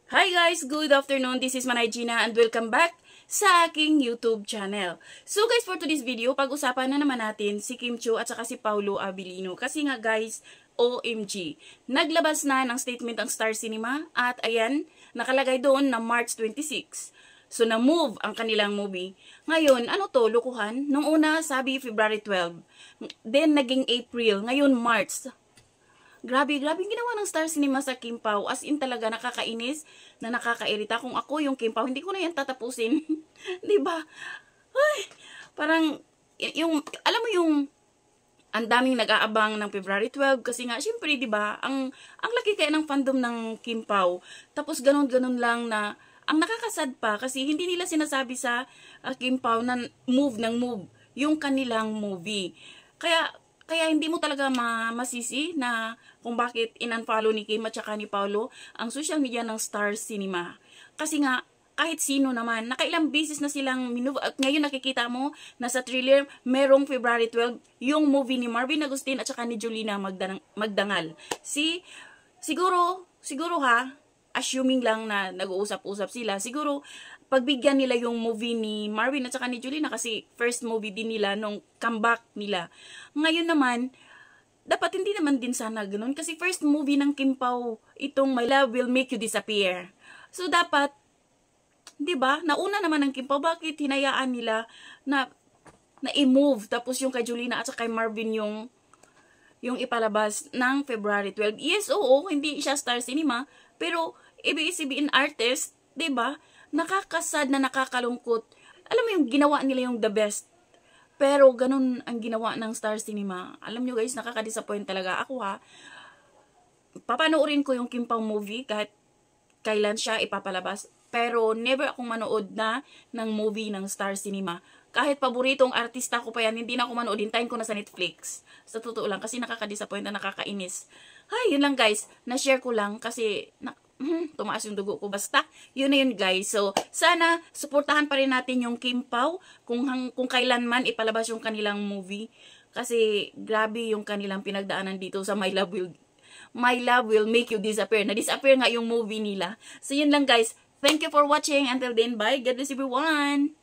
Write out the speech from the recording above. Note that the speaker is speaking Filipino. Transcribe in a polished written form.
Hi guys! Good afternoon! This is Manay Gina and welcome back sa aking YouTube channel. So guys, for today's video, pag-usapan na naman natin si Kim Chiu at saka si Paolo Abilino. Kasi nga guys, OMG, naglabas na ng statement ang Star Cinema at ayan, nakalagay doon na March 26. So na-move ang kanilang movie. Ngayon, ano to, lukuhan? Nung una, sabi February 12. Then naging April. Ngayon, March. Grabe yung ginawa ng Star Cinema sa Kim Pao. As in talaga nakakainis, na nakakairita. Kung ako yung Kim Pao, hindi ko na yan tatapusin. 'Di ba? Ay, parang alam mo yung ang daming nag-aabang ng February 12 kasi nga syempre 'di ba, ang laki kaya ng fandom ng Kim Pao. Tapos ganun lang na ang nakakasad pa kasi hindi nila sinasabi sa Kim Pao na move yung kanilang movie. Kaya hindi mo talaga masisi na kung bakit in-unfollow ni Kim at saka ni Paolo ang social media ng Star Cinema. Kasi nga, kahit sino naman, nakailang beses na silang minove. At ngayon nakikita mo na sa trailer, merong February 12, yung movie ni Marvin Agustin at saka ni Julina Magdangal. Siguro ha, assuming lang na nag-uusap-usap sila, siguro pagbigyan nila yung movie ni Marvin at saka ni Julina kasi first movie din nila nung comeback nila. Ngayon naman, dapat hindi naman din sana ganun kasi first movie ng Kim Pao itong My Love Will Make You Disappear. So dapat, 'di ba? Nauna naman ng Kim Pao, bakit hinayaan nila na i-move tapos yung kay Julina at saka kay Marvin yung ipalabas ng February 12. Yes, oo, hindi siya Star Cinema, pero ABS-CBN artist, 'di ba? Nakakasad na nakakalungkot. Alam mo yung ginawa nila yung the best. Pero ganun ang ginawa ng Star Cinema. Alam nyo guys, nakaka-disappoint talaga. Ako ha, papanoorin ko yung Kim Pao movie kahit kailan siya ipapalabas. Pero never akong manood na ng movie ng Star Cinema. Kahit paboritong artista ko pa yan, hindi na ako manood. Hintayin ko na sa Netflix. Sa totoo lang, kasi nakaka-disappoint na nakakainis. Ay, yun lang guys. Na-share ko lang kasi tumaas yung dugo ko. Basta, yun na yun guys. So, sana, suportahan pa rin natin yung Kim Pao kung kailanman ipalabas yung kanilang movie. Kasi, grabe yung kanilang pinagdaanan dito sa My Love Will Make You Disappear. Na-disappear nga yung movie nila. So, yun lang guys. Thank you for watching. Until then, bye. God bless everyone.